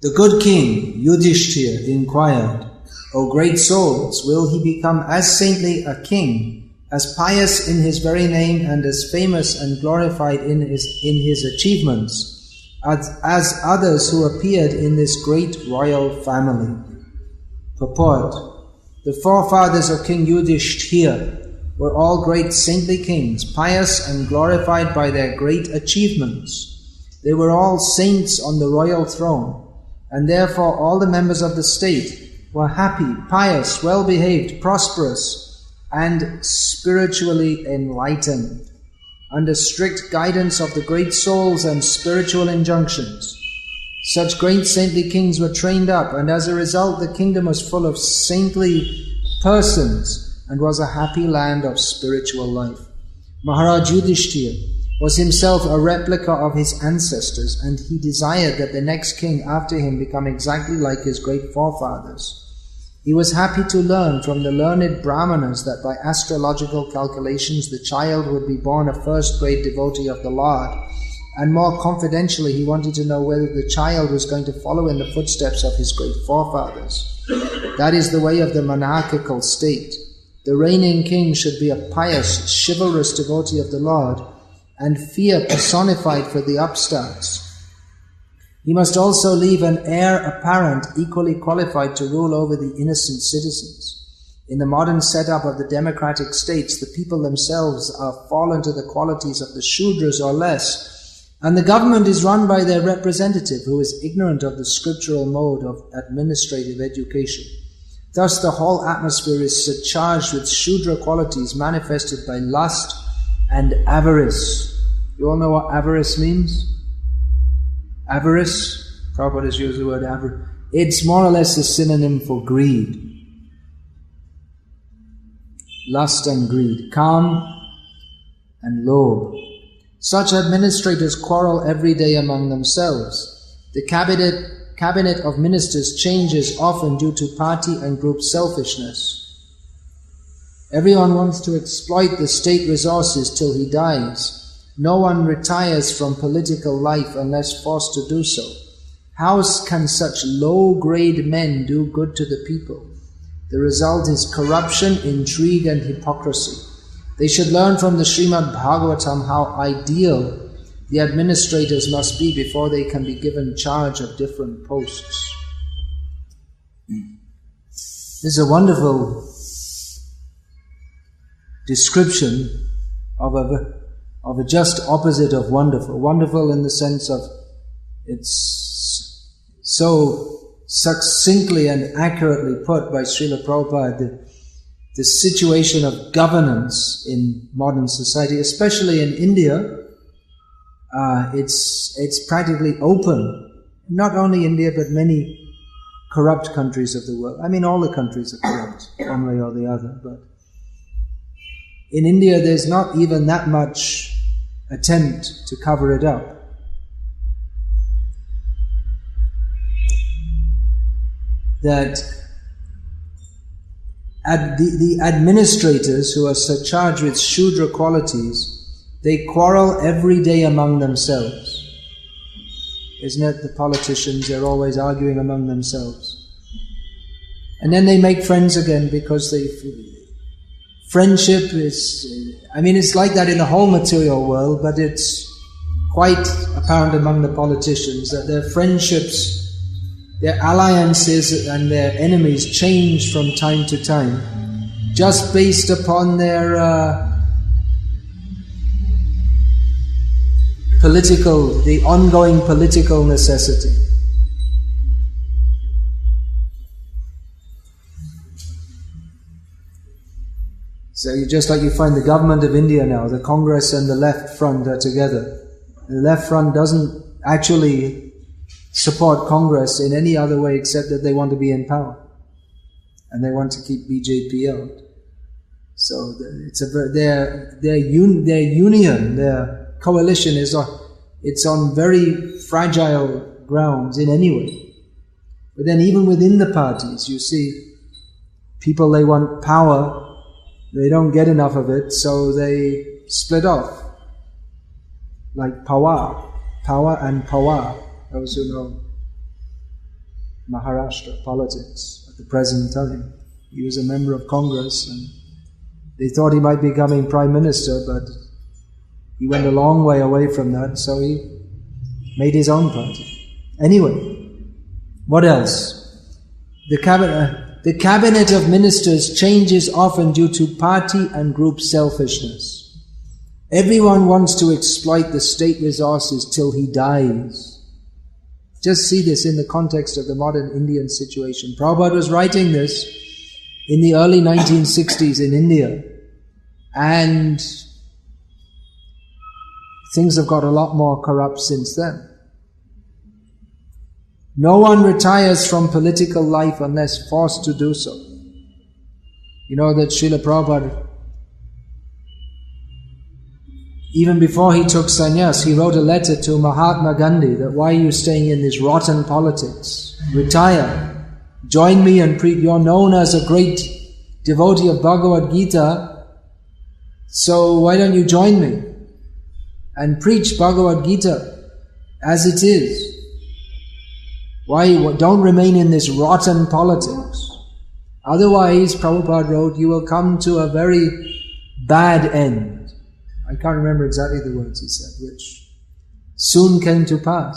The good king, Yudhishthira, inquired, O great souls, will he become as saintly a king, as pious in his very name, and as famous and glorified in his achievements, as others who appeared in this great royal family? Purport. The forefathers of King Yudhishthira were all great saintly kings, pious and glorified by their great achievements. They were all saints on the royal throne, and therefore all the members of the state were happy, pious, well-behaved, prosperous, and spiritually enlightened, under strict guidance of the great souls and spiritual injunctions. Such great saintly kings were trained up, and as a result the kingdom was full of saintly persons and was a happy land of spiritual life. Maharaj Yudhishthira was himself a replica of his ancestors, and he desired that the next king after him become exactly like his great forefathers. He was happy to learn from the learned Brahmanas that by astrological calculations the child would be born a first-grade devotee of the Lord, and more confidentially he wanted to know whether the child was going to follow in the footsteps of his great forefathers. That is the way of the monarchical state. The reigning king should be a pious, chivalrous devotee of the Lord, and fear personified for the upstarts. He must also leave an heir apparent equally qualified to rule over the innocent citizens. In the modern setup of the democratic states, the people themselves are fallen to the qualities of the Shudras or less, and the government is run by their representative, who is ignorant of the scriptural mode of administrative education. Thus the whole atmosphere is surcharged with Shudra qualities manifested by lust and avarice. You all know what avarice means? Avarice, Prabhupada has used the word avarice. It's more or less a synonym for greed. Lust and greed, Kam and Lobh. Such administrators quarrel every day among themselves. The cabinet of ministers changes often due to party and group selfishness. Everyone wants to exploit the state resources till he dies. No one retires from political life unless forced to do so. How can such low-grade men do good to the people? The result is corruption, intrigue, and hypocrisy. They should learn from the Srimad Bhagavatam how ideal the administrators must be before they can be given charge of different posts. This is a wonderful description of a just opposite of wonderful. Wonderful in the sense of it's so succinctly and accurately put by Srila Prabhupada, the situation of governance in modern society, especially in India. It's practically open. Not only India, but many corrupt countries of the world. I mean, all the countries are corrupt, one way or the other. But in India, there's not even that much attempt to cover it up. That the administrators who are charged with Shudra qualities, they quarrel every day among themselves. Isn't it? The politicians, they're always arguing among themselves. And then they make friends again because friendship is, it's like that in the whole material world, but it's quite apparent among the politicians that their friendships, their alliances and their enemies change from time to time, just based upon their the ongoing political necessity. So just like you find the government of India now, the Congress and the left front are together. The left front doesn't actually support Congress in any other way except that they want to be in power. And they want to keep BJP out. So their union, their coalition it's on very fragile grounds in any way. But then even within the parties, you see, people, they want power, they don't get enough of it, so they split off. Like power and power, those who know Maharashtra politics at the present time. He was a member of Congress, and they thought he might be becoming Prime Minister, but he went a long way away from that, so he made his own party. Anyway, what else? The cabinet of ministers changes often due to party and group selfishness. Everyone wants to exploit the state resources till he dies. Just see this in the context of the modern Indian situation. Prabhupada was writing this in the early 1960s in India, and things have got a lot more corrupt since then. No one retires from political life unless forced to do so. You know that Srila Prabhupada, even before he took sannyas, he wrote a letter to Mahatma Gandhi that why are you staying in this rotten politics? Retire. Join me and preach. You're known as a great devotee of Bhagavad Gita, so why don't you join me and preach Bhagavad Gita as it is? Why don't remain in this rotten politics? Otherwise, Prabhupada wrote, you will come to a very bad end. I can't remember exactly the words he said, which soon came to pass.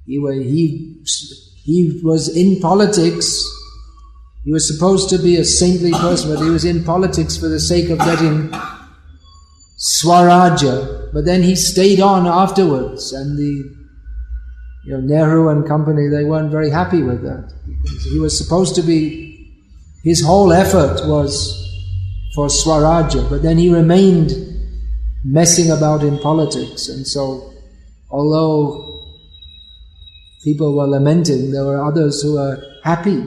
He was in politics. He was supposed to be a saintly person, but he was in politics for the sake of getting Swarajya. But then he stayed on afterwards, and Nehru and company, they weren't very happy with that. Because he was supposed to be, his whole effort was for Swarajya, but then he remained messing about in politics. And so, although people were lamenting, there were others who were happy.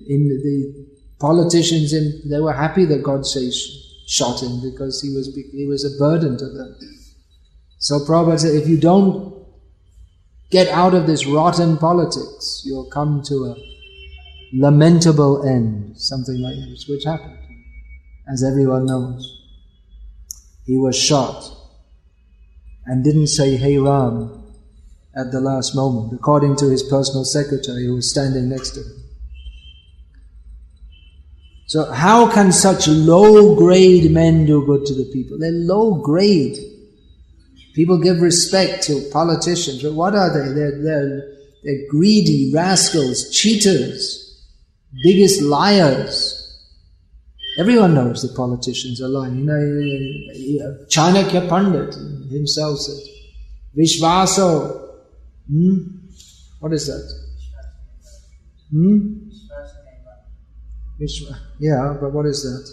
In the politicians, they were happy that Godse shot him, because he was a burden to them. So Prabhupada said, if you don't get out of this rotten politics, you'll come to a lamentable end, something like this, which happened, as everyone knows. He was shot and didn't say, "Hey Ram," at the last moment, according to his personal secretary who was standing next to him. So how can such low-grade men do good to the people? They're low-grade. People give respect to politicians, but what are they? They're greedy rascals, cheaters, biggest liars. Everyone knows the politicians are lying. Chanakya Pandit himself said, Vishvaso. What is that? Yeah, but what is that?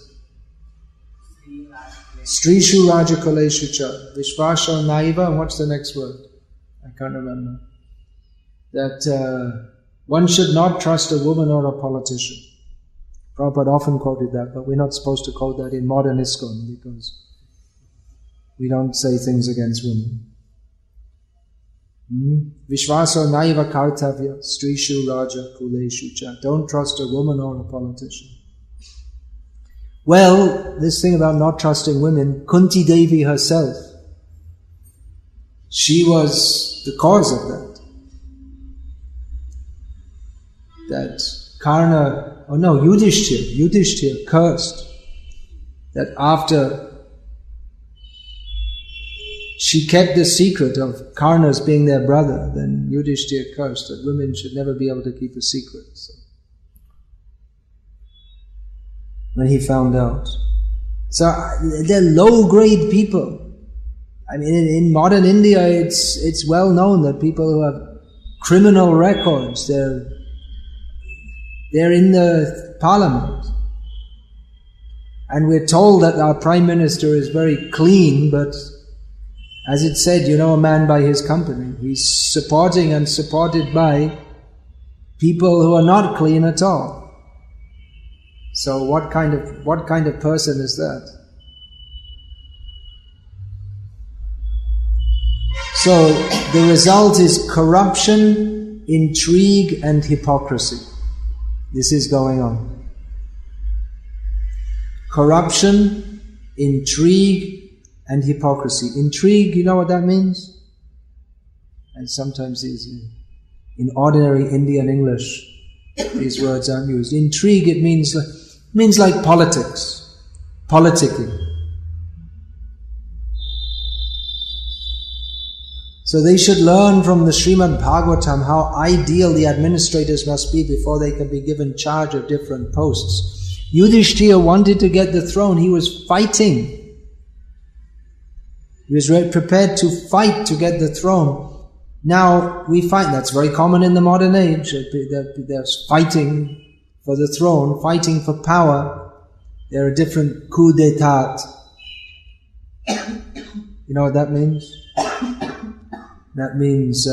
Strishu Rajakuleshu cha. Vishvasho Naiva, and what's the next word? I can't remember. That one should not trust a woman or a politician. Prabhupada often quoted that, but we're not supposed to quote that in modern ISKCON because we don't say things against women. Vishvaso Naiva Kartavya Strishu Raja Kuleshu cha. Don't trust a woman or a politician. Well, this thing about not trusting women, Kunti Devi herself, she was the cause of that. That Yudhishthira cursed that after she kept the secret of Karna's being their brother, then Yudhishthira cursed that women should never be able to keep a secret. So, when he found out. So they're low-grade people. I mean, in modern India, it's well known that people who have criminal records, they're in the parliament. And we're told that our Prime Minister is very clean, but as it said, a man by his company. He's supporting and supported by people who are not clean at all. So what kind of person is that? So the result is corruption, intrigue and hypocrisy. This is going on. Corruption, intrigue and hypocrisy. Intrigue, you know what that means? And sometimes In ordinary Indian English, these words aren't used. Intrigue, it means like politics, politicking. So they should learn from the Srimad Bhagavatam how ideal the administrators must be before they can be given charge of different posts. Yudhishthira wanted to get the throne. He was fighting. He was prepared to fight to get the throne. Now we find that's very common in the modern age. There's fighting for the throne, fighting for power. There are different coups d'état. You know what that means? That means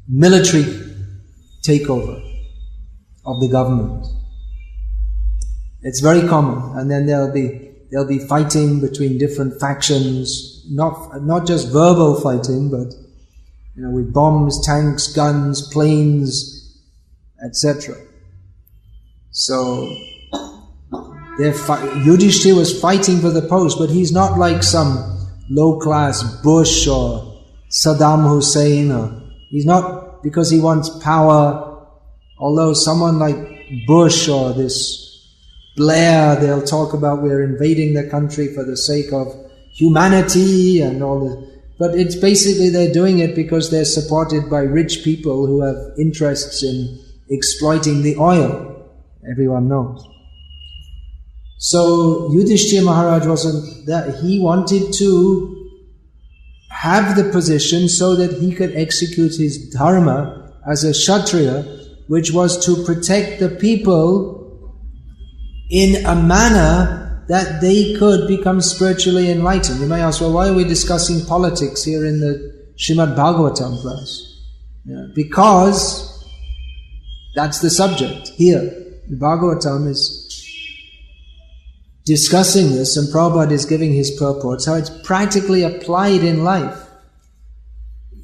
military takeover of the government. It's very common, and then there'll be fighting between different factions, not just verbal fighting, but with bombs, tanks, guns, planes, etc. So Yudhishthira was fighting for the post, but he's not like some low-class Bush or Saddam Hussein. He's not because he wants power, although someone like Bush or this Blair, they'll talk about we're invading the country for the sake of humanity and all that. But it's basically they're doing it because they're supported by rich people who have interests in exploiting the oil. Everyone knows. So Yudhishthira Maharaj wasn't that. He wanted to have the position so that he could execute his dharma as a Kshatriya, which was to protect the people in a manner that they could become spiritually enlightened. You may ask, well, why are we discussing politics here in the Srimad Bhagavatam class? Because that's the subject here. The Bhagavatam is discussing this, and Prabhupada is giving his purports, how it's practically applied in life.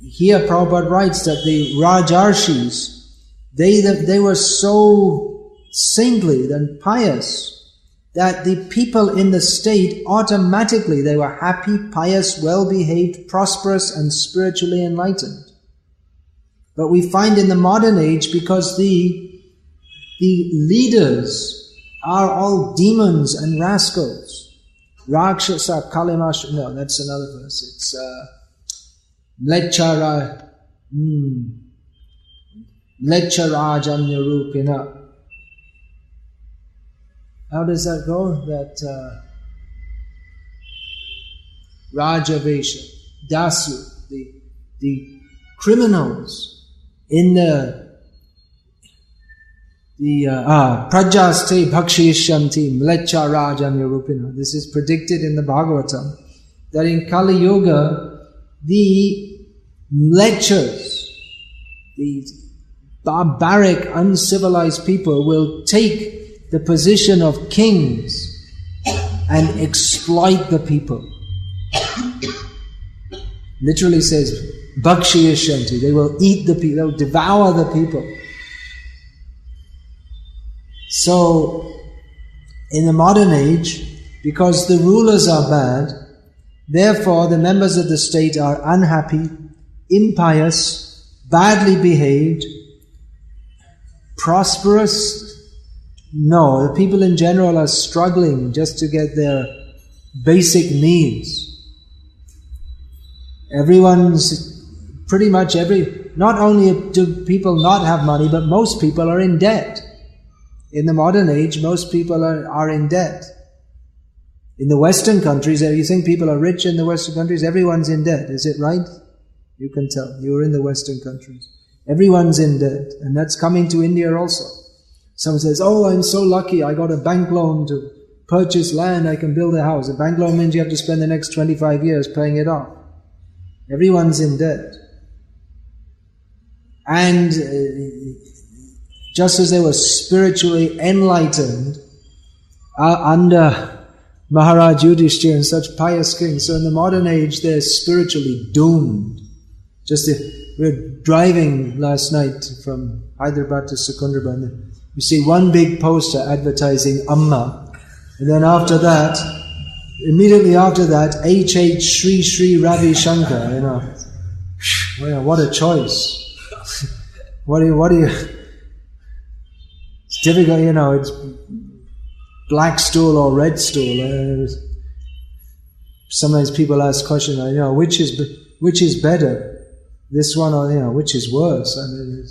Here Prabhupada writes that the Rajarshis, they were so saintly and pious that the people in the state automatically, they were happy, pious, well-behaved, prosperous and spiritually enlightened. But we find in the modern age, because the leaders are all demons and rascals. Rakshasa Kalimash, no, that's another verse. It's Lecharajanyarupina. How does that go? That Rajavesha, Dasu, the criminals in the Prajaste Bhakshishyanti Mlecha Rajanyarupina. This is predicted in the Bhagavatam, that in Kali Yuga, the mlechas, the barbaric, uncivilized people will take the position of kings and exploit the people. Literally says, Bhakshiyashanti, they will eat the people, they will devour the people. So, in the modern age, because the rulers are bad, therefore the members of the state are unhappy, impious, badly behaved, prosperous. No, the people in general are struggling just to get their basic needs. Not only do people not have money, but most people are in debt. In the modern age, most people are in debt. In the Western countries, you think people are rich in the Western countries, everyone's in debt. Is it right? You can tell. You're in the Western countries. Everyone's in debt. And that's coming to India also. Someone says, oh, I'm so lucky, I got a bank loan to purchase land, I can build a house. A bank loan means you have to spend the next 25 years paying it off. Everyone's in debt. And just as they were spiritually enlightened under Maharaj Yudhishthira and such pious kings, so in the modern age they're spiritually doomed. We were driving last night from Hyderabad to Secunderabad. You see one big poster advertising Amma, and then after that immediately after that, H.H. Sri Sri Ravi Shankar, you know. Well, what a choice. What do you, it's difficult, you know, it's black stool or red stool. Sometimes people ask questions, you know, which is better? This one or, you know, which is worse? I mean,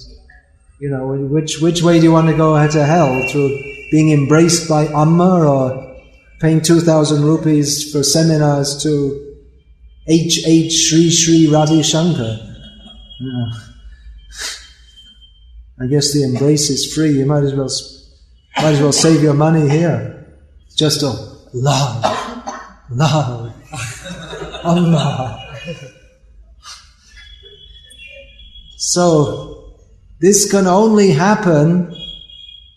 you know, which way do you want to go to hell? Through being embraced by Amma or paying 2,000 rupees for seminars to H.H. Sri Sri Ravi Shankar? You know, I guess the embrace is free. You might as well save your money here. Just love, Allah. So this can only happen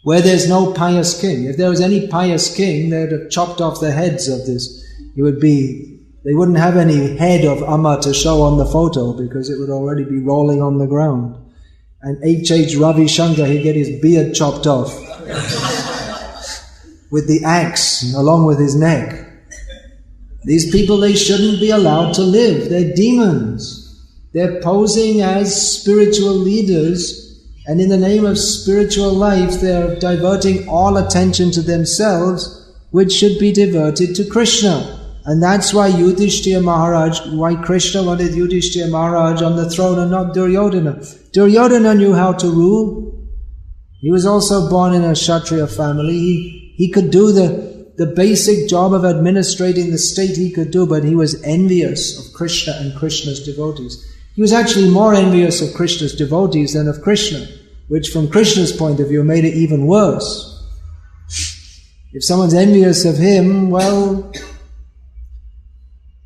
where there's no pious king. If there was any pious king, they'd have chopped off the heads of this. They wouldn't have any head of Amma to show on the photo because it would already be rolling on the ground. And H.H. Ravi Shankar, he'd get his beard chopped off with the axe along with his neck. These people, they shouldn't be allowed to live. They're demons. They're posing as spiritual leaders, and in the name of spiritual life, they're diverting all attention to themselves, which should be diverted to Krishna. And that's why why Krishna wanted Yudhishthira Maharaj on the throne and not Duryodhana. Duryodhana knew how to rule. He was also born in a Kshatriya family. He could do the basic job of administrating the state he could do, but he was envious of Krishna and Krishna's devotees. He was actually more envious of Krishna's devotees than of Krishna, which from Krishna's point of view made it even worse. If someone's envious of him, well,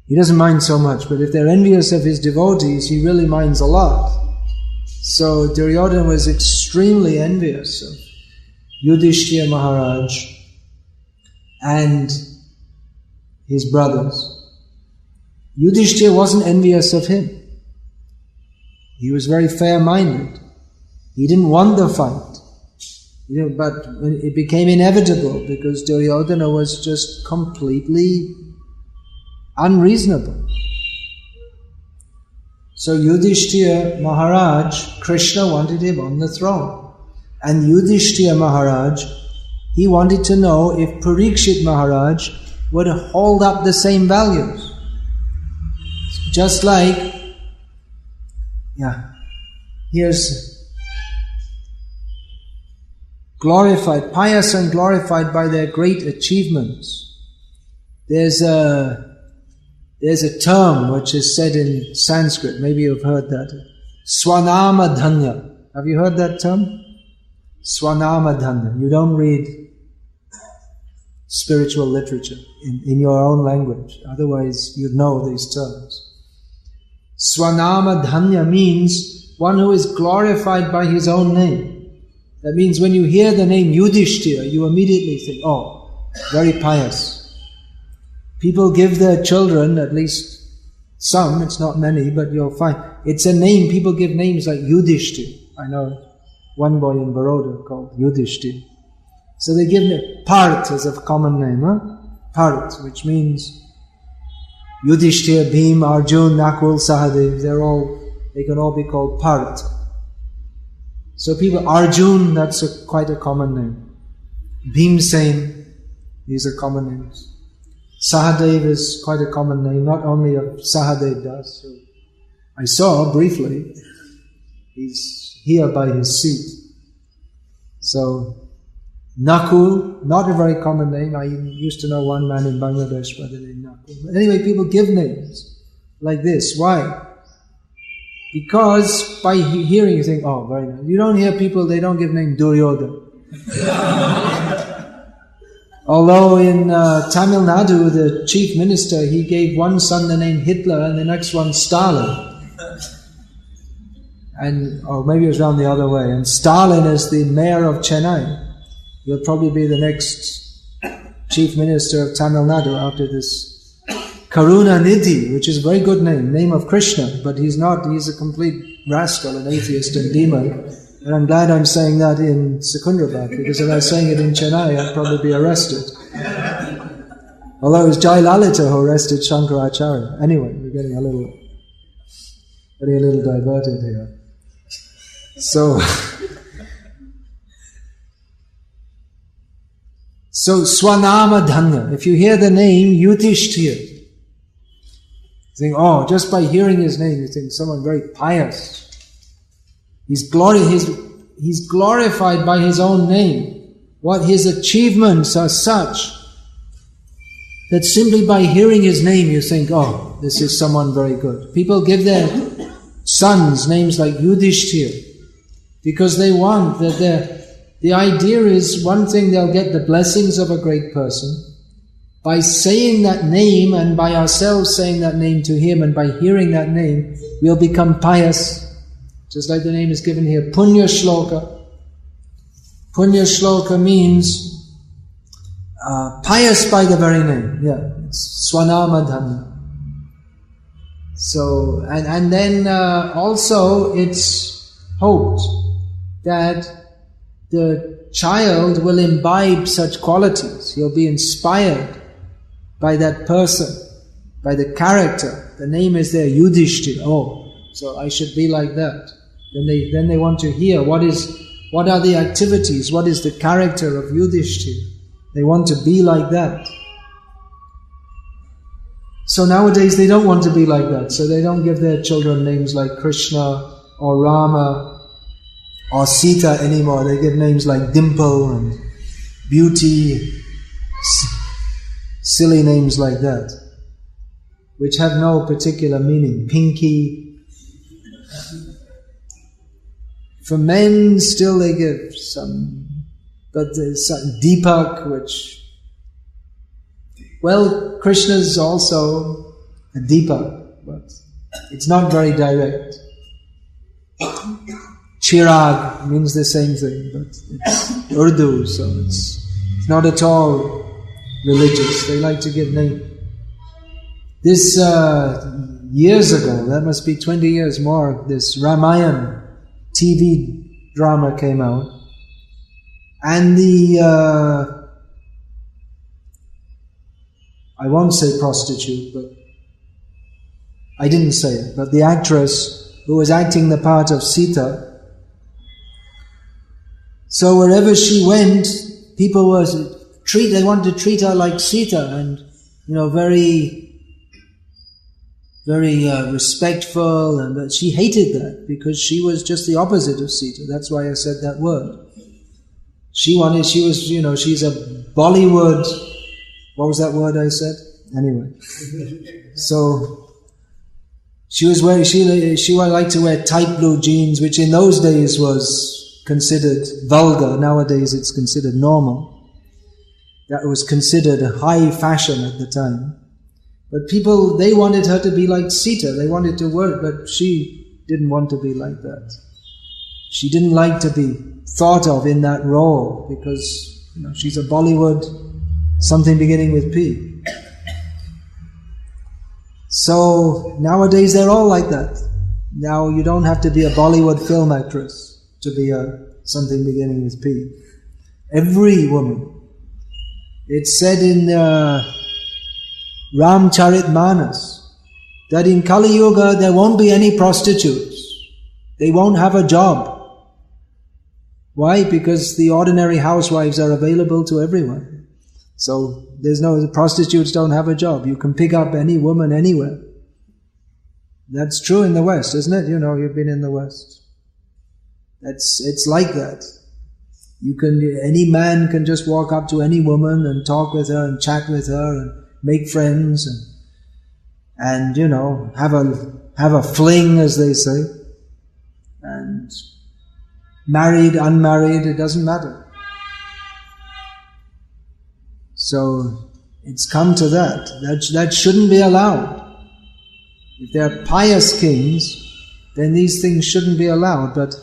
he doesn't mind so much, but if they're envious of his devotees, he really minds a lot. So Duryodhana was extremely envious of Yudhishthira Maharaj and his brothers. Yudhishthira wasn't envious of him. He was very fair-minded. He didn't want the fight. But it became inevitable because Duryodhana was just completely unreasonable. So Yudhishthira Maharaj, Krishna wanted him on the throne. And Yudhishthira Maharaj, he wanted to know if Parikshit Maharaj would hold up the same values. Just like, here's glorified, pious and glorified by their great achievements. There's a term which is said in Sanskrit, maybe you've heard that. Swanama Dhanya. Have you heard that term? Swanama Dhanya. You don't read spiritual literature in your own language, otherwise you'd know these terms. Swanama Dhanya means one who is glorified by his own name. That means when you hear the name Yudhishthira, you immediately think, oh, very pious. People give their children, at least some, it's not many, but you'll find, it's a name, people give names like Yudhishthira. I know one boy in Baroda called Yudhishthira. So they give it Parth as a common name, Parth, which means Yudhishthira, Bhim, Arjun, Nakul, Sahadev, they can all be called Parth. So people, Arjun, that's quite a common name. Bhimsen, these are common names. Sahadev is quite a common name, not only of Sahadev Das. So I saw briefly, he's here by his seat. So Nakul, not a very common name. I used to know one man in Bangladesh by the name Nakul. But anyway, people give names like this. Why? Because by hearing you think, oh, very nice. You don't hear people, they don't give name Duryodhana. Although in Tamil Nadu, the chief minister, he gave one son the name Hitler and the next one Stalin. Or maybe it was around the other way. And Stalin is the mayor of Chennai. He'll probably be the next chief minister of Tamil Nadu after this Karuna Nidhi, which is a very good name of Krishna, but he's a complete rascal, an atheist and demon. And I'm glad I'm saying that in Secunderabad, because if I was saying it in Chennai, I'd probably be arrested. Although it was Jai Lalita who arrested Shankaracharya. Anyway, we're getting a little diverted here. So Swanama Dhanya. If you hear the name Yudhishthira, you think, oh, just by hearing his name, you think someone very pious. He's glorified by his own name. What his achievements are such that simply by hearing his name you think, oh, this is someone very good. People give their sons names like Yudhishthira because they want that the idea is, one thing, they'll get the blessings of a great person. By saying that name and by ourselves saying that name to him and by hearing that name, we'll become pious. Just like the name is given here, Punya Shloka. Punya Shloka means pious by the very name. Yeah, it's Swanama Dhamma. So, and then also it's hoped that the child will imbibe such qualities. He'll be inspired by that person, by the character. The name is there, Yudhishthira. Oh, so I should be like that. Then they want to hear what are the activities, what is the character of Yudhishthira. They want to be like that. So nowadays they don't want to be like that, so they don't give their children names like Krishna or Rama or Sita anymore. They give names like Dimple and Beauty, silly names like that, which have no particular meaning. Pinky. For men, still they give some, but there's some Deepak, which, well, Krishna's also a Deepak, but it's not very direct. Chirag means the same thing, but it's Urdu, so it's not at all religious. They like to give names. This years ago, that must be 20 years more, this Ramayana TV drama came out, and I won't say prostitute, but I didn't say it, but the actress who was acting the part of Sita, so wherever she went, people they wanted to treat her like Sita, and very respectful, and she hated that because she was just the opposite of Sita. That's why I said that word. She's a Bollywood. What was that word I said? Anyway, so she liked to wear tight blue jeans, which in those days was considered vulgar. Nowadays it's considered normal. That was considered a high fashion at the time. But people, they wanted her to be like Sita. They wanted to work, but she didn't want to be like that. She didn't like to be thought of in that role because she's a Bollywood, something beginning with P. So nowadays they're all like that. Now you don't have to be a Bollywood film actress to be something beginning with P. Every woman. It's said in Ramcharitmanas that in Kali Yuga there won't be any prostitutes. They won't have a job. Why? Because the ordinary housewives are available to everyone. So the prostitutes don't have a job. You can pick up any woman anywhere. That's true in the West, isn't it? You've been in the West. It's like that. Any man can just walk up to any woman and talk with her and chat with her and make friends and have a fling, as they say. And married, unmarried, it doesn't matter. So it's come to that. That shouldn't be allowed. If they're pious kings, then these things shouldn't be allowed. But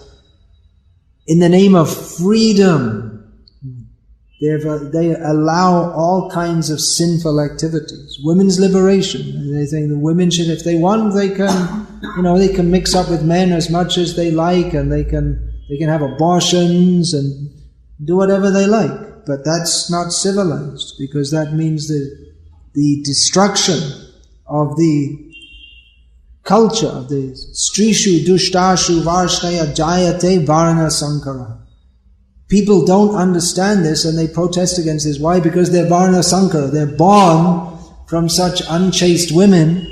in the name of freedom, they allow all kinds of sinful activities. Women's liberation. They think the women should, if they want, they can mix up with men as much as they like, and they can have abortions and do whatever they like. But that's not civilized, because that means that the destruction of the culture of the Strishu Dushtashu Varshnaya Jayate Varna Sankara. People don't understand this and they protest against this. Why? Because they're Varna Sankara. They're born from such unchaste women,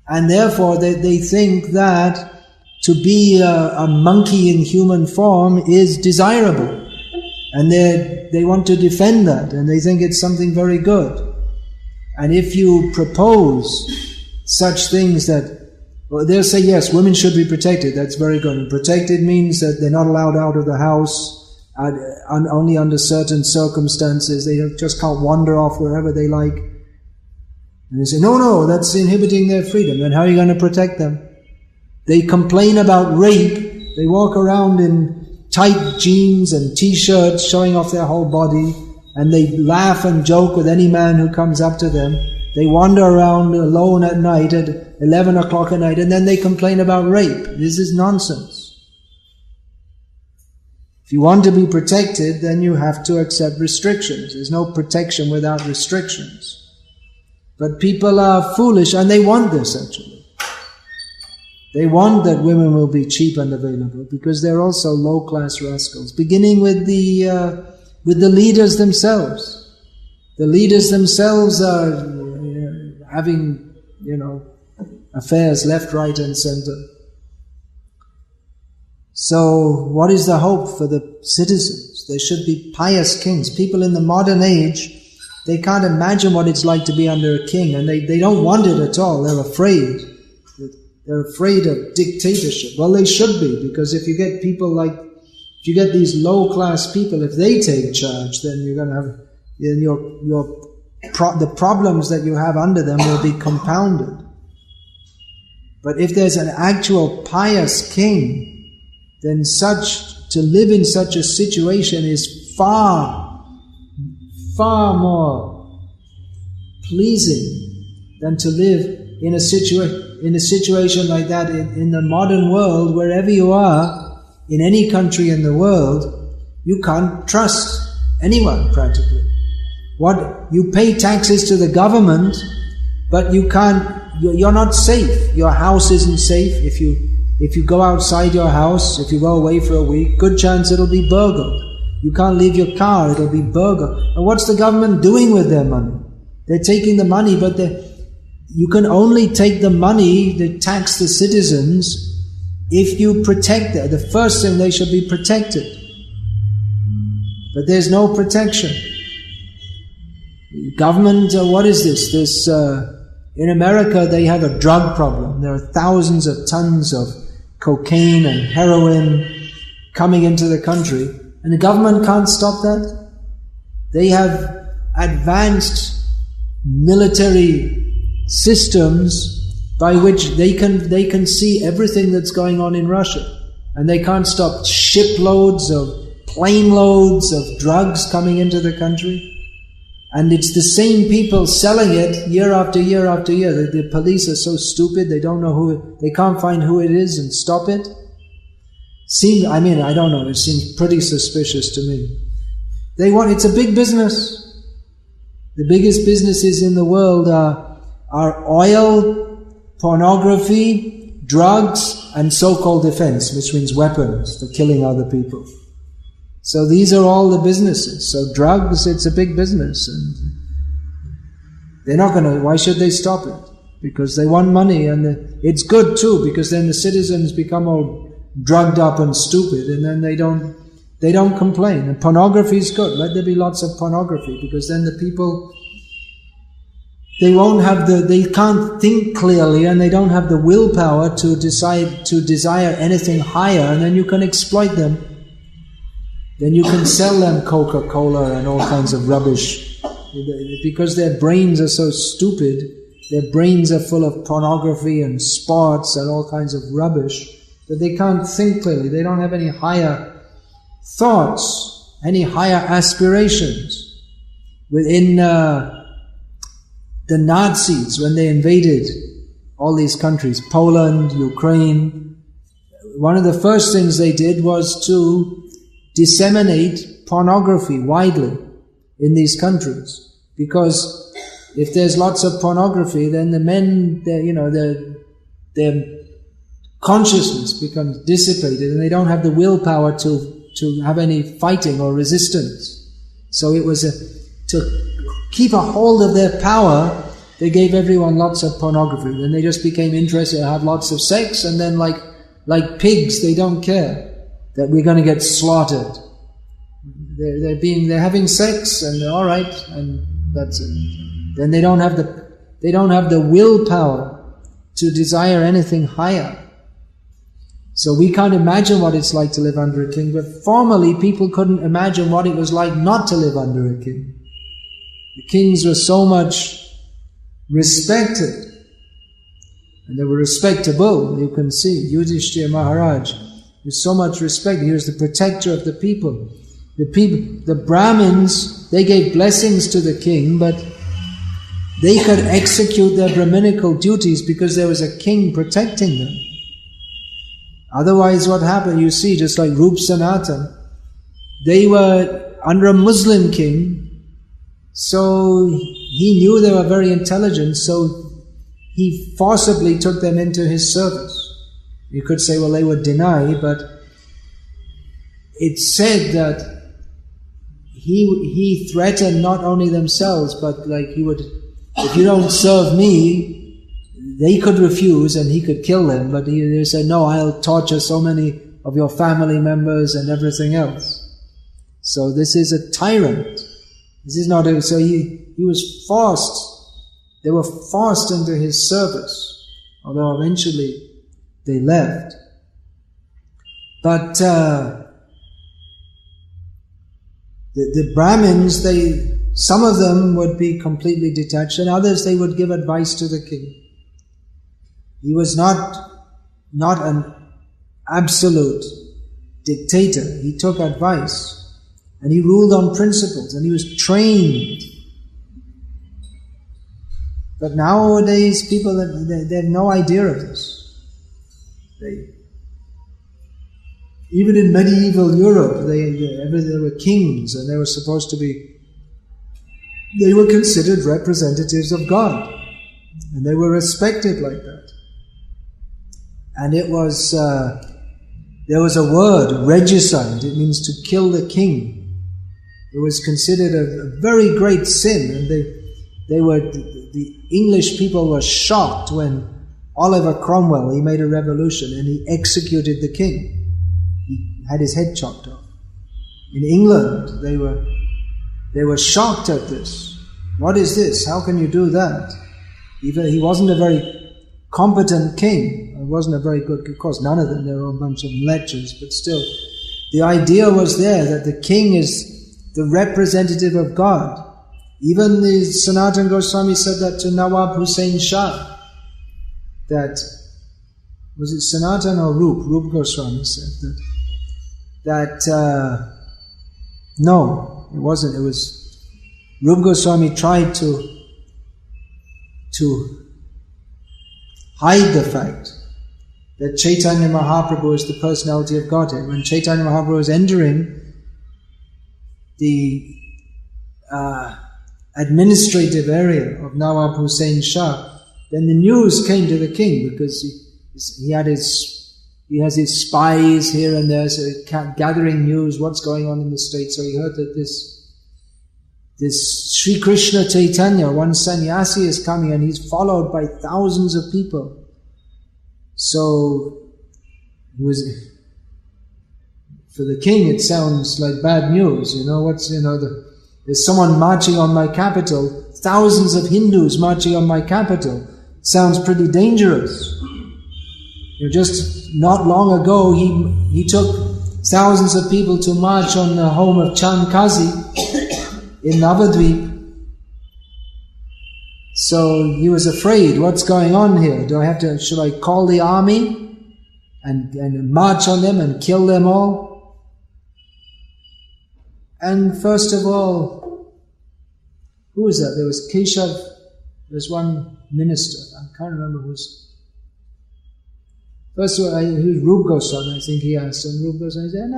and therefore they think that to be a monkey in human form is desirable. And they want to defend that, and they think it's something very good. And if you propose such things that, well, they'll say, yes, women should be protected, that's very good. And protected means that they're not allowed out of the house, only under certain circumstances. They just can't wander off wherever they like. And they say, no, that's inhibiting their freedom. Then how are you going to protect them? They complain about rape. They walk around in tight jeans and t-shirts showing off their whole body, and they laugh and joke with any man who comes up to them. They wander around alone at night at 11 o'clock at night, and then they complain about rape. This is nonsense. If you want to be protected, then you have to accept restrictions. There's no protection without restrictions. But people are foolish, and they want this actually. They want that women will be cheap and available, because they're also low-class rascals, beginning with the leaders themselves. The leaders themselves are having, affairs left, right and center. So what is the hope for the citizens? There should be pious kings. People in the modern age, they can't imagine what it's like to be under a king, and they don't want it at all. They're afraid. They're afraid of dictatorship. Well, they should be, because if you get people if you get these low-class people, if they take charge, then you're going to have, the problems that you have under them will be compounded. But if there's an actual pious king, then to live in such a situation is far, far more pleasing than to live in a situation like that in the modern world. Wherever you are, in any country in the world, you can't trust anyone practically. You pay taxes to the government, but you're not safe. Your house isn't safe. If you go outside your house, if you go away for a week, good chance it'll be burgled. You can't leave your car, it'll be burgled. And what's the government doing with their money? They're taking the money, but you can only take the money, they tax the citizens, if you protect them. The first thing, they should be protected. But there's no protection. Government, what is this? In America, they have a drug problem. There are thousands of tons of cocaine and heroin coming into the country, and the government can't stop that. They have advanced military systems by which they can see everything that's going on in Russia, and they can't stop shiploads of plane loads of drugs coming into the country. And it's the same people selling it year after year after year. The police are so stupid, they don't know they can't find who it is and stop it. I don't know, it seems pretty suspicious to me. It's a big business. The biggest businesses in the world are oil, pornography, drugs, and so-called defense, which means weapons for killing other people. So these are all the businesses. So drugs, it's a big business, and they're not why should they stop it? Because they want money, and it's good too, because then the citizens become all drugged up and stupid, and then they don't complain. And pornography is good. Let there be lots of pornography, because then the people, they can't think clearly, and they don't have the willpower to desire anything higher, and then you can exploit them. Then you can sell them Coca-Cola and all kinds of rubbish. Because their brains are so stupid, their brains are full of pornography and sports and all kinds of rubbish, that they can't think clearly. They don't have any higher thoughts, any higher aspirations. Within the Nazis, when they invaded all these countries, Poland, Ukraine, one of the first things they did was to disseminate pornography widely in these countries, because if there's lots of pornography, then the men, their consciousness becomes dissipated and they don't have the willpower to have any fighting or resistance. So it was to keep a hold of their power, they gave everyone lots of pornography. Then they just became interested to have lots of sex, and then like pigs, they don't care that we're going to get slaughtered. They're having sex, and all right, and that's it. Then they don't have the willpower to desire anything higher. So we can't imagine what it's like to live under a king, but formerly people couldn't imagine what it was like not to live under a king. The kings were so much respected, and they were respectable. You can see Yudhishthira Maharaj was so much respect. He was the protector of the people. The Brahmins, they gave blessings to the king, but they could execute their Brahminical duties because there was a king protecting them. Otherwise, what happened, you see, just like Rup Sanatan, they were under a Muslim king, so he knew they were very intelligent, so he forcibly took them into his service. You could say, well, they would deny, but it's said that he threatened not only themselves, but like he would, if you don't serve me, they could refuse and he could kill them, but he said, no, I'll torture so many of your family members and everything else. So this is a tyrant. This is not so he was forced, they were forced into his service, although eventually they left. But the Brahmins, some of them would be completely detached, and others they would give advice to the king. He was not an absolute dictator. He took advice, and he ruled on principles, and he was trained. But nowadays, people they have no idea of this. Even in medieval Europe, there were kings, and they were supposed to be. They were considered representatives of God, and they were respected like that. And it was, there was a word, regicide, it means to kill the king. It was considered a very great sin, and the English people were shocked when Oliver Cromwell, he made a revolution and he executed the king. He had his head chopped off. In England, they were shocked at this. What is this? How can you do that? He wasn't a very competent king. It wasn't a very good, of course, none of them, they were a bunch of lechers, but still, the idea was there that the king is the representative of God. Even the Sanatan Goswami said that to Nawab Hussain Shah, that, was it Sanatan or Rup Goswami said that no, it wasn't, it was, Rup Goswami tried to hide the fact that Chaitanya Mahaprabhu is the personality of Godhead. When Chaitanya Mahaprabhu was entering the administrative area of Nawab Hussain Shah, then the news came to the king because he has his spies here and there, so gathering news, what's going on in the state. So he heard that this Sri Krishna Chaitanya, one sannyasi, is coming, and he's followed by thousands of people. So for the king it sounds like bad news. There's someone marching on my capital, thousands of Hindus marching on my capital. Sounds pretty dangerous. Just not long ago he took thousands of people to march on the home of Chand Kazi in Navadvip. So he was afraid, what's going on here? Should I call the army and march on them and kill them all? And first of all, who was that? There was Keshav, there's one minister, I can't remember who's. First of all, who's Rup Goswami, I think he asked, and Rup Goswami said,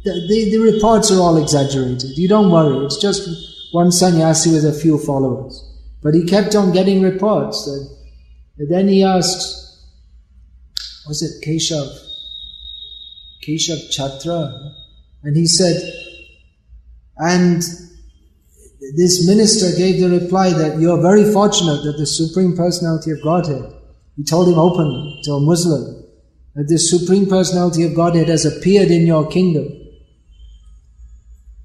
the reports are all exaggerated, you don't worry, it's just one sannyasi with a few followers. But he kept on getting reports. And then he asked, was it Keshav Chatra? And he said, and this minister gave the reply that you're very fortunate that the Supreme Personality of Godhead, he told him openly to a Muslim, that the Supreme Personality of Godhead has appeared in your kingdom.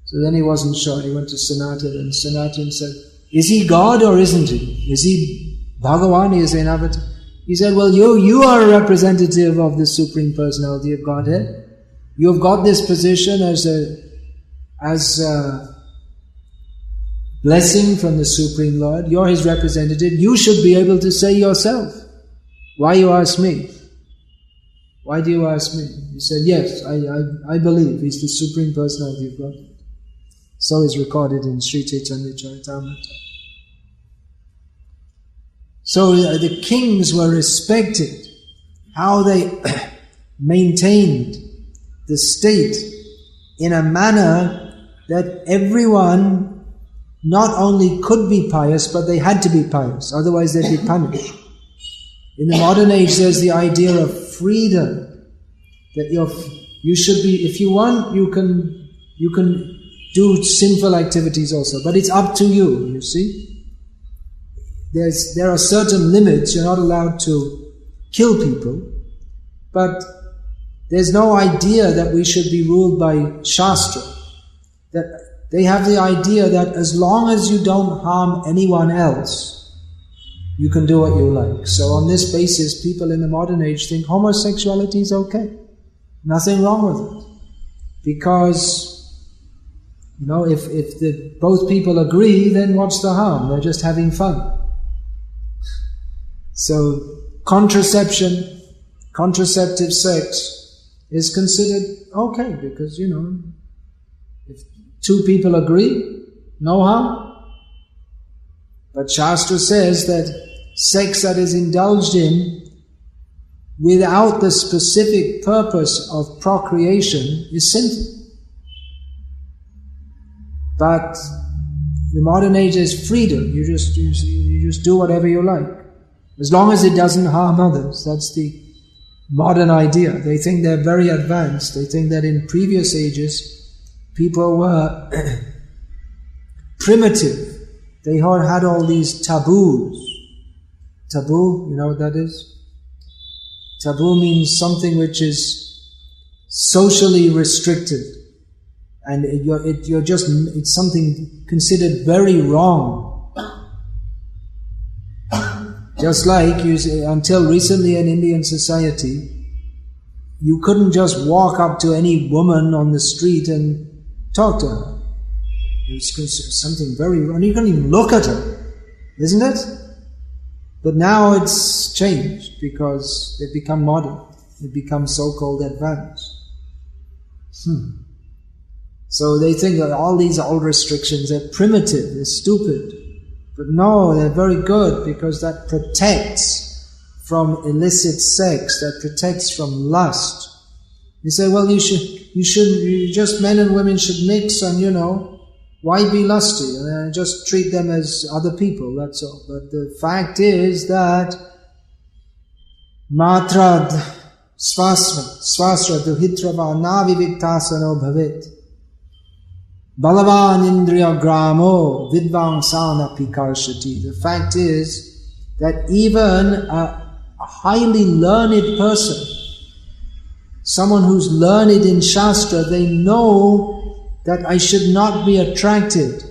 So then he wasn't sure. He went to Sanatan, and Sanatan said, is he God or isn't he? Is he Bhagavan? Is he an avatar? He said, well, you are a representative of the Supreme Personality of Godhead. You have got this position as a blessing from the Supreme Lord. You're His representative. You should be able to say yourself. Why you ask me? Why do you ask me? He said, yes, I believe He's the Supreme Personality of Godhead. So is recorded in Sri Chaitanya Charitamrita. So the kings were respected, how they maintained the state in a manner that everyone not only could be pious, but they had to be pious, otherwise they'd be punished. In the modern age, there's the idea of freedom, that you should be, if you want, you can do sinful activities also, but it's up to you, you see. There are certain limits. You're not allowed to kill people, but there's no idea that we should be ruled by Shastra. That they have the idea that as long as you don't harm anyone else, you can do what you like. So on this basis, people in the modern age think homosexuality is okay. Nothing wrong with it. Because if both people agree, then what's the harm? They're just having fun. So contraceptive sex is considered okay because, if two people agree, no harm. But Shastra says that sex that is indulged in without the specific purpose of procreation is sinful. But the modern age is freedom. You just do whatever you like, as long as it doesn't harm others. That's the modern idea. They think they're very advanced. They think that in previous ages, people were primitive. They had all these taboos. Taboo, you know what that is? Taboo means something which is socially restricted. And it's something considered very wrong. Just like until recently in Indian society, you couldn't just walk up to any woman on the street and talk to her. It was considered something very wrong. You couldn't even look at her, isn't it? But now it's changed because they've become modern. They've become so-called advanced. So they think that all these old restrictions are primitive, they're stupid. But no, they're very good because that protects from illicit sex, that protects from lust. You say, well, just men and women should mix and, why be lusty? Just treat them as other people, that's all. But the fact is that matrad swasra duhitrava naviviktasano bhavet balavan indriya gramo vidvangsana pikarshati. The fact is that even a highly learned person, someone who's learned in Shastra, they know that I should not be attracted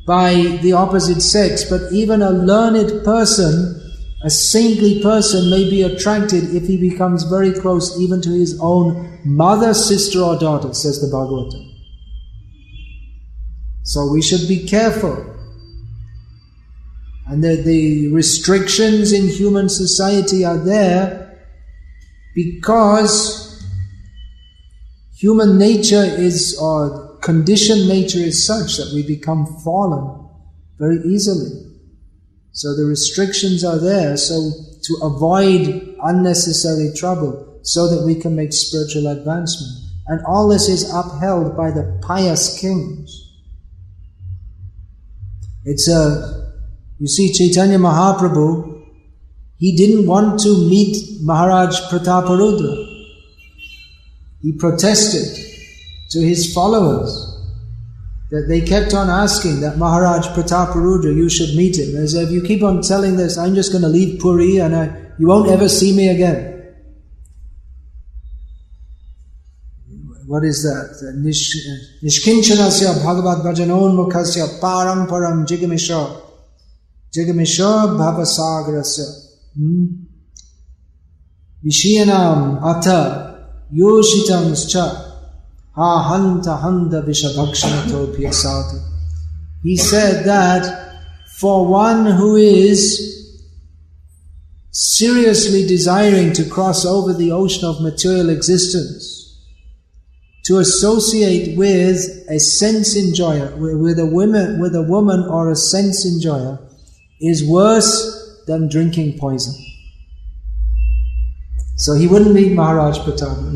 by the opposite sex, but even a learned person, a saintly person may be attracted if he becomes very close even to his own mother, sister or daughter, says the Bhagavatam. So we should be careful. And the restrictions in human society are there because human nature or conditioned nature is such that we become fallen very easily. So the restrictions are there so to avoid unnecessary trouble so that we can make spiritual advancement. And all this is upheld by the pious kings. It's a You see, Chaitanya Mahaprabhu, he didn't want to meet Maharaj Prataparudra. He protested to his followers that they kept on asking that Maharaj Prataparudra, you should meet him. As if you keep on telling this, I'm just going to leave Puri and you won't ever see me again. What is that? Nishkinchanasya bhagavad bhajanon mukhasya param param jigamisha bhavasagarasya Vishiyanam atha yoshitanscha ha hanta hanta vishabhakshanato piyasatu. He said that for one who is seriously desiring to cross over the ocean of material existence, to associate with a sense enjoyer, with a woman or a sense enjoyer, is worse than drinking poison. So he wouldn't meet Maharaj Pratap.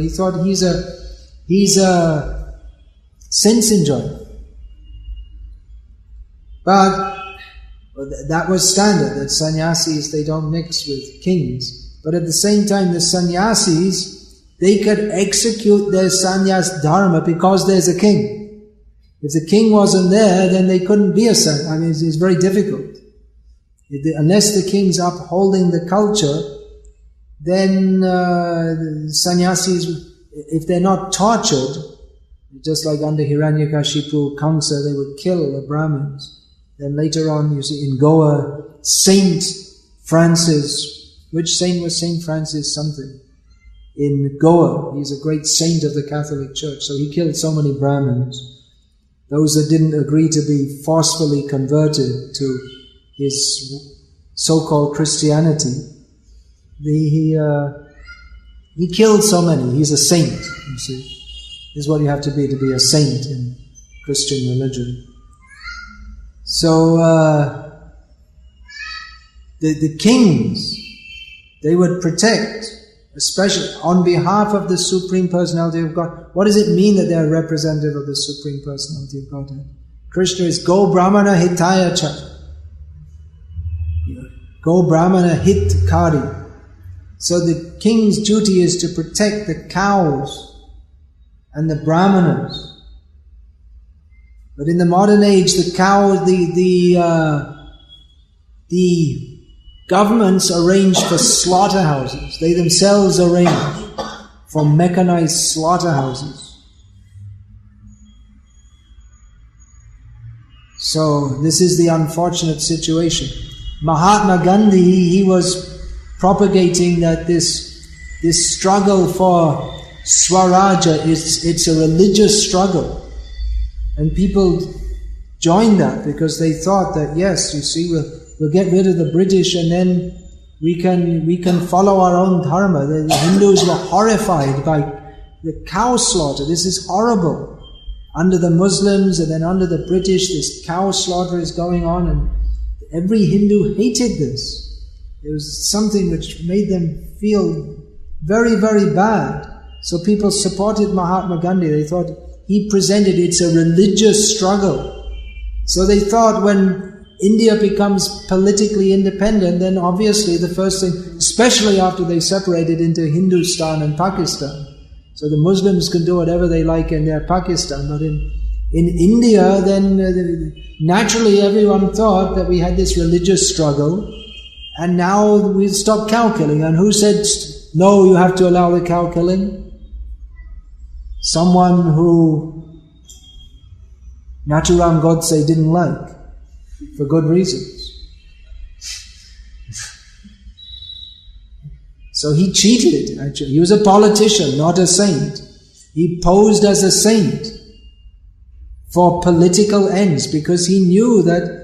He thought he's a sense enjoyer. But that was standard, that sannyasis, they don't mix with kings. But at the same time, the sannyasis, they could execute their sannyas dharma because there's a king. If the king wasn't there, then they couldn't be a sannyas. I mean, it's very difficult. Unless the king's upholding the culture, then sannyasis, if they're not tortured, just like under Hiranyakashipu, Kamsa, they would kill the Brahmins. Then later on, you see in Goa, Saint Francis, which saint was Saint Francis something? In Goa, he's a great saint of the Catholic Church, so he killed so many Brahmins. Those that didn't agree to be forcefully converted to his so-called Christianity, he killed so many. He's a saint, you see. This is what you have to be a saint in Christian religion. So, the kings, they would protect, especially on behalf of the Supreme Personality of God. What does it mean that they are representative of the Supreme Personality of Godhead? Krishna is Go Brahmana Hitaya Cha. Go Brahmana Hitkari. So the king's duty is to protect the cows and the brahmanas. But in the modern age, the governments arrange for slaughterhouses. They themselves arrange for mechanized slaughterhouses. So this is the unfortunate situation. Mahatma Gandhi, he was propagating that this struggle for Swaraja, it's a religious struggle. And people joined that because they thought that, yes, you see, we'll get rid of the British and then we can follow our own dharma. The Hindus were horrified by the cow slaughter. This is horrible. Under the Muslims and then under the British, this cow slaughter is going on, and every Hindu hated this. It was something which made them feel very, very bad. So people supported Mahatma Gandhi. They thought he presented it's a religious struggle. So they thought when India becomes politically independent, then obviously the first thing, especially after they separated into Hindustan and Pakistan, so the Muslims can do whatever they like in their Pakistan, but in India, then naturally everyone thought that we had this religious struggle, and now we stop cow killing. And who said, no, you have to allow the cow killing? Someone who Naturam Godse didn't like, for good reasons. So he cheated, actually. He was a politician, not a saint. He posed as a saint for political ends because he knew that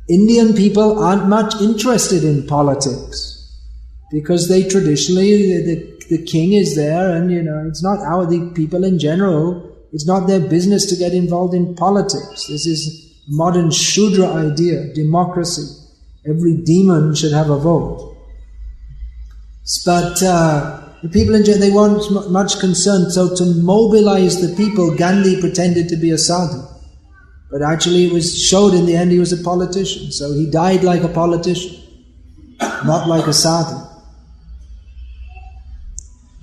Indian people aren't much interested in politics because they traditionally, the king is there and, it's not the people in general, it's not their business to get involved in politics. This is modern Shudra idea, democracy. Every demon should have a vote. But the people in general, they weren't much concerned. So to mobilize the people, Gandhi pretended to be a sadhu. But actually it was showed in the end he was a politician. So he died like a politician, not like a sadhu.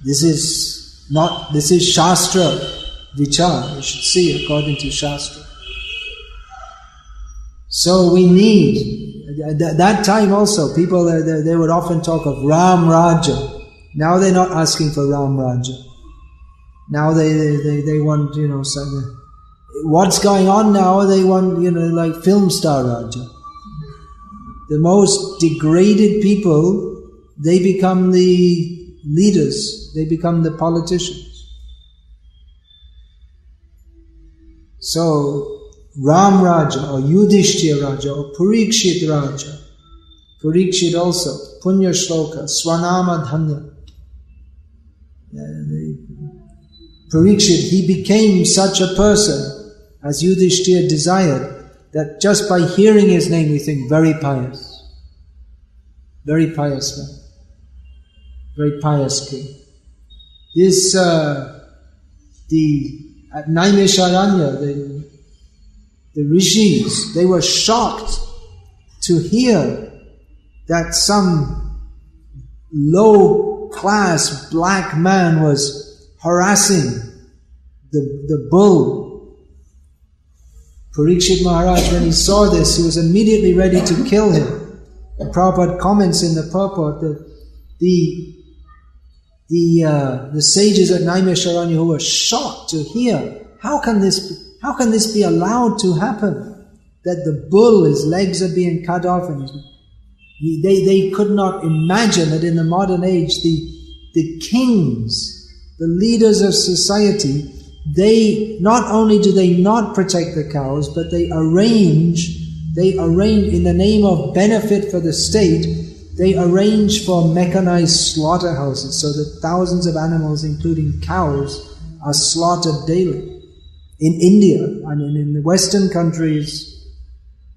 This is Shastra Vichar. You should see according to Shastra. So we need, at that time also, people, they would often talk of Ram Raja. Now they're not asking for Ram Raja. Now they want, something. What's going on now? They want, like film star Raja. The most degraded people, they become the leaders. They become the politicians. So, Ram Raja or Yudhishthira Raja or Parikshit Raja. Parikshit also, Punya Shloka, Swanama Dhanya. Parikshit, he became such a person as Yudhishthira desired, that just by hearing his name we think, very pious. Very pious man. Very pious king. This, at Naimisharanya, the rishis, they were shocked to hear that some low-class black man was harassing the bull. Parikshit Maharaj, when he saw this, he was immediately ready to kill him. And Prabhupada comments in the purport that the sages at Naimisharanya who were shocked to hear, how can this be allowed to happen? That the bull, his legs are being cut off, and they could not imagine that in the modern age the kings, the leaders of society, they not only do they not protect the cows, but they arrange in the name of benefit for the state, they arrange for mechanized slaughterhouses so that thousands of animals, including cows, are slaughtered daily. In India, in the Western countries,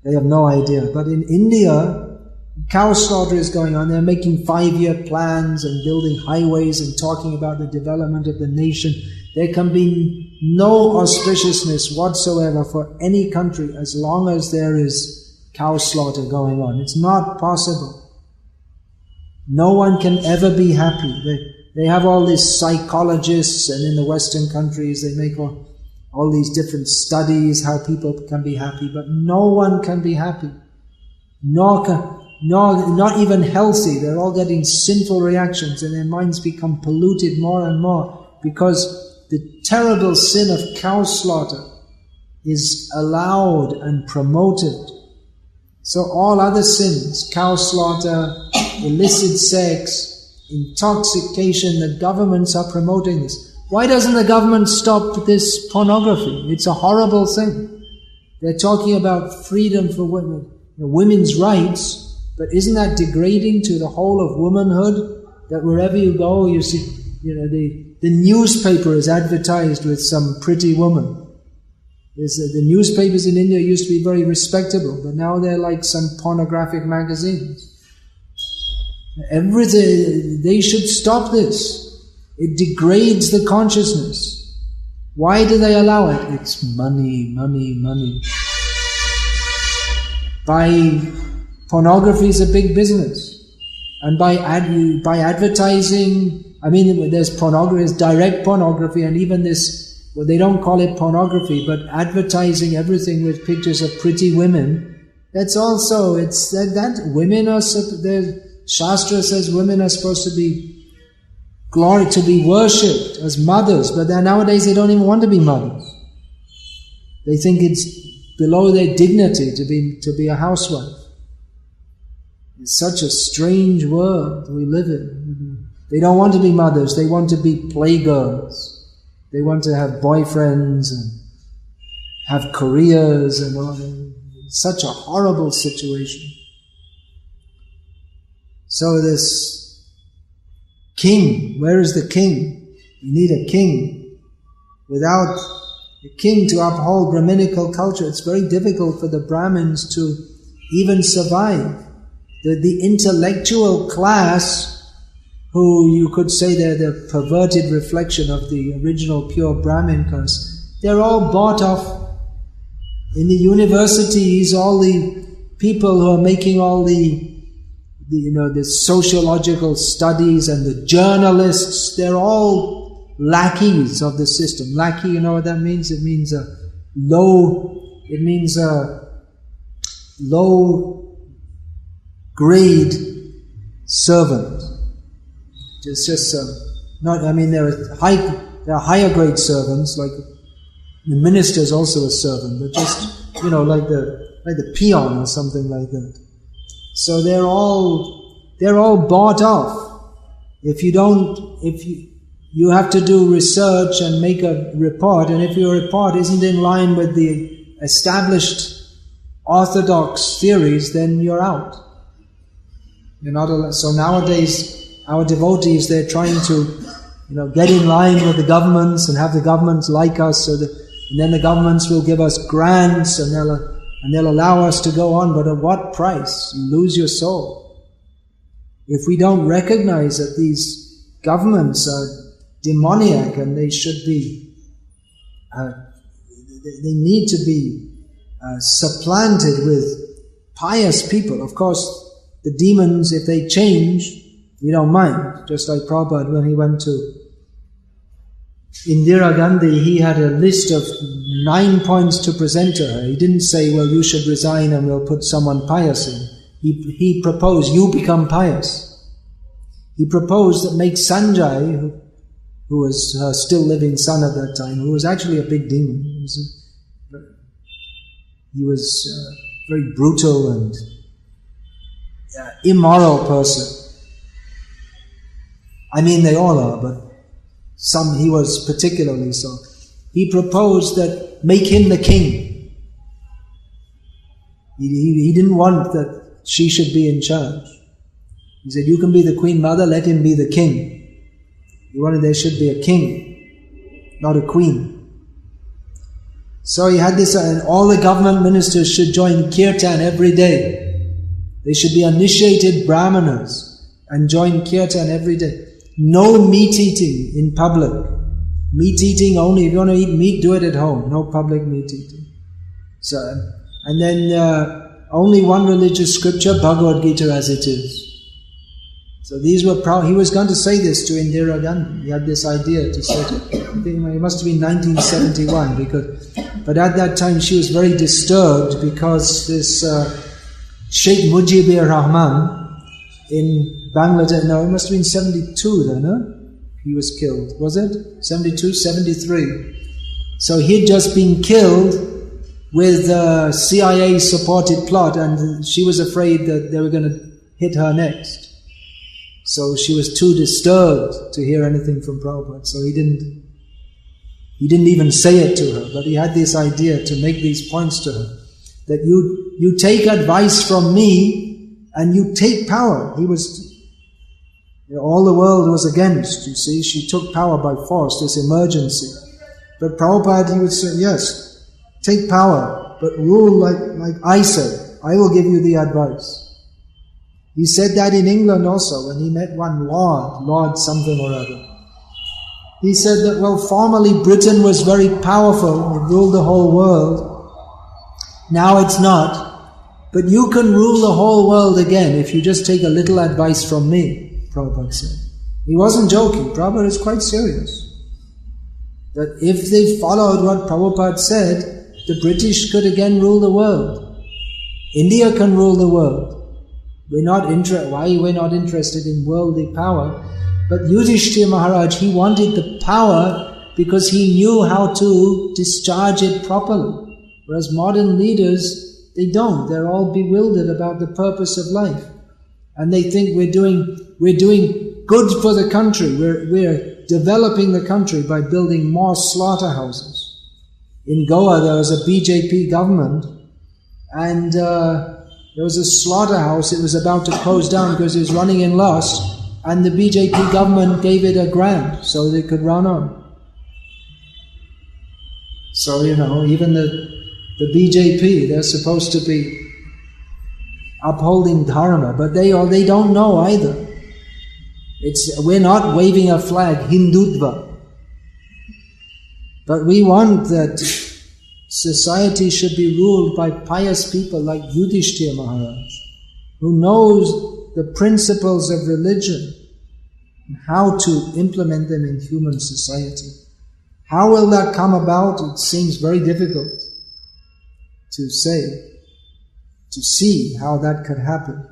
they have no idea, but in India, cow slaughter is going on. They're making 5-year plans and building highways and talking about the development of the nation. There can be no auspiciousness whatsoever for any country as long as there is cow slaughter going on. It's not possible. No one can ever be happy. They have all these psychologists, and in the Western countries they make all these different studies how people can be happy, but no one can be happy. Not even healthy. They're all getting sinful reactions and their minds become polluted more and more because the terrible sin of cow slaughter is allowed and promoted. So all other sins, cow slaughter, illicit sex, intoxication, the governments are promoting this. Why doesn't the government stop this pornography? It's a horrible thing. They're talking about freedom for women, women's rights, but isn't that degrading to the whole of womanhood? That wherever you go, you see, the newspaper is advertised with some pretty woman. The newspapers in India used to be very respectable, but now they're like some pornographic magazines. Everything, they should stop this. It degrades the consciousness. Why do they allow it? It's money, money, money. Pornography is a big business. And by advertising, there's pornography, there's direct pornography, and even this, well, they don't call it pornography, but advertising everything with pictures of pretty women, that's also, it's that women are, the Shastra says women are supposed to be to be worshipped as mothers, but nowadays they don't even want to be mothers. They think it's below their dignity to be a housewife. It's such a strange world we live in. They don't want to be mothers, they want to be playgirls. They want to have boyfriends and have careers and all. It's such a horrible situation. So this king, where is the king? You need a king. Without a king to uphold Brahminical culture, it's very difficult for the Brahmins to even survive. The intellectual class, who you could say they're the perverted reflection of the original pure Brahmin class, they're all bought off In the universities, all the people who are making all the sociological studies and the journalists, they're all lackeys of the system. Lackey, you know what that means? It means a low grade servant. There are higher grade servants, like the minister is also a servant, but just, like the peon or something like that. So they're all bought off. You have to do research and make a report, and if your report isn't in line with the established orthodox theories, then you're out. You're not allowed. So nowadays, our devotees, they're trying to, get in line with the governments and have the governments like us, and then the governments will give us grants and they'll allow us to go on, but at what price? You lose your soul. If we don't recognize that these governments are demoniac and they should be, they need to be supplanted with pious people. Of course, the demons, if they change, we don't mind. Just like Prabhupada, when he went to Indira Gandhi, he had a list of 9 points to present to her. He didn't say, well, you should resign and we'll put someone pious in. He proposed, you become pious. He proposed that make Sanjay, who was her still living son at that time, who was actually a big demon. He was a very brutal and immoral person. I mean, they all are, but he was particularly so. He proposed that make him the king. He didn't want that she should be in charge. He said, you can be the queen mother, let him be the king. He wanted there should be a king, not a queen. So he had this, and all the government ministers should join kirtan every day. They should be initiated brahmanas and join kirtan every day. No meat eating in public. Meat eating only. If you want to eat meat, do it at home. No public meat eating. So, and then only one religious scripture, Bhagavad Gita as it is. So these were he was going to say this to Indira Gandhi. He had this idea to say it. I think it must have been 1971, but at that time she was very disturbed because this Sheikh Mujibur Rahman in Bangladesh, no, it must have been 72 then, huh? He was killed, was it? 72, 73. So he'd just been killed with a CIA-supported plot, and she was afraid that they were going to hit her next. So she was too disturbed to hear anything from Prabhupada, so he didn't even say it to her, but he had this idea to make these points to her, that you take advice from me and you take power. He was, all the world was against, you see, she took power by force, this emergency. But Prabhupada, he would say, yes, take power, but rule like I said, I will give you the advice. He said that in England also, when he met one Lord something or other. He said that, well, formerly Britain was very powerful, it ruled the whole world. Now it's not. But you can rule the whole world again if you just take a little advice from me, Prabhupada said. He wasn't joking, Prabhupada is quite serious. That if they followed what Prabhupada said, the British could again rule the world. India can rule the world. We're not interested in worldly power. But Yudhishthira Maharaj, he wanted the power because he knew how to discharge it properly. Whereas modern leaders, they don't. They're all bewildered about the purpose of life. And they think we're doing good for the country. We're developing the country by building more slaughterhouses. In Goa, there was a BJP government, and there was a slaughterhouse. It was about to close down because it was running in loss. And the BJP government gave it a grant so they could run on. So, even the BJP, they're supposed to be upholding dharma, but they don't know either. We're not waving a flag, Hindutva. But we want that society should be ruled by pious people like Yudhishthira Maharaj, who knows the principles of religion and how to implement them in human society. How will that come about? It seems very difficult to say, to see how that could happen.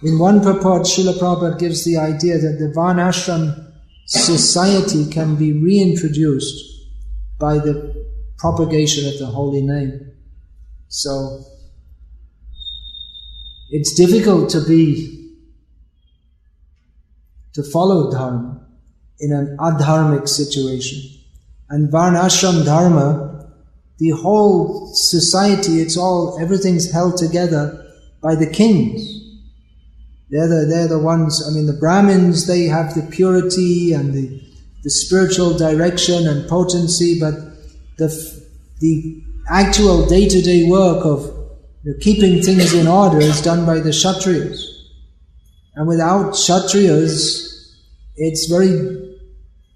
In one purport, Srila Prabhupada gives the idea that the Varnashram society can be reintroduced by the propagation of the holy name. So, it's difficult to follow dharma in an adharmic situation. And Varnashram dharma, the whole society, everything's held together by the kings. They're the ones, the Brahmins, they have the purity and the spiritual direction and potency, but the actual day-to-day work of keeping things in order is done by the Kshatriyas. And without Kshatriyas, it's very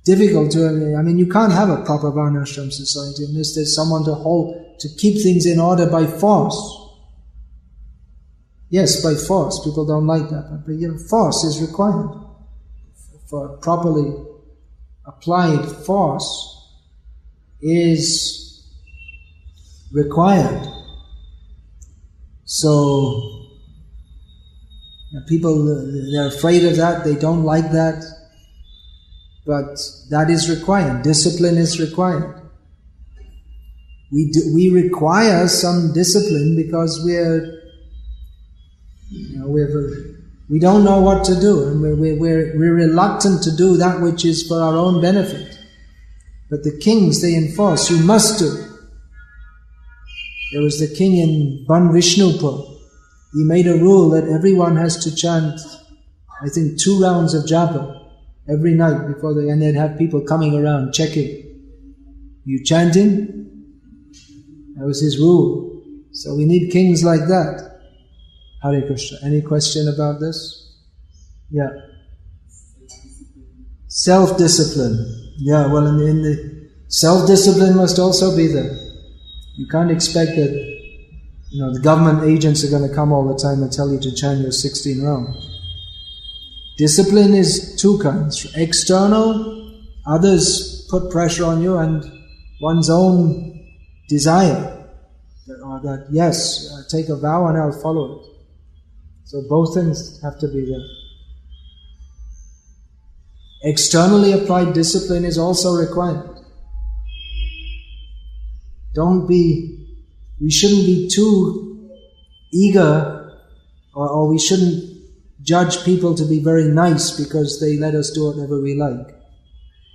difficult you can't have a proper Varnashram society unless there's someone to keep things in order by force. Yes, by force. People don't like that. But force is required. For properly applied force is required. So, people, they're afraid of that. They don't like that. But that is required. Discipline is required. We require some discipline because we don't know what to do, and we're reluctant to do that which is for our own benefit. But the kings, they enforce, you must do. There was the king in Ban Vishnupur. He made a rule that everyone has to chant, 2 rounds of japa every night and they'd have people coming around checking. You chanting? That was his rule. So we need kings like that. Hare Krishna. Any question about this? Yeah. Self-discipline. Yeah, well, in the self-discipline must also be there. You can't expect that, the government agents are going to come all the time and tell you to chant your 16 rounds. Discipline is 2 kinds. External, others put pressure on you, and one's own desire. That yes, take a vow and I'll follow it. So both things have to be there. Externally applied discipline is also required. We shouldn't be too eager, or we shouldn't judge people to be very nice because they let us do whatever we like.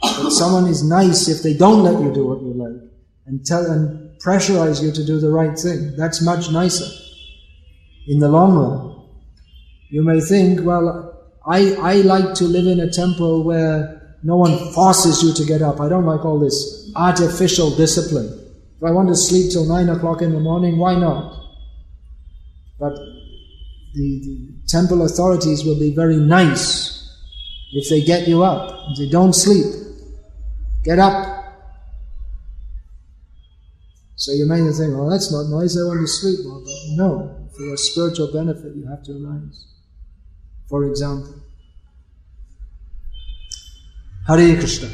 But someone is nice if they don't let you do what you like and pressurize you to do the right thing. That's much nicer in the long run. You may think, well, I like to live in a temple where no one forces you to get up. I don't like all this artificial discipline. If I want to sleep till 9 o'clock in the morning, why not? But the temple authorities will be very nice if they get you up. If they don't sleep, get up. So you may think, well, that's not nice, I want to sleep. Well, no, for your spiritual benefit, you have to arise. For example. Hare Krishna.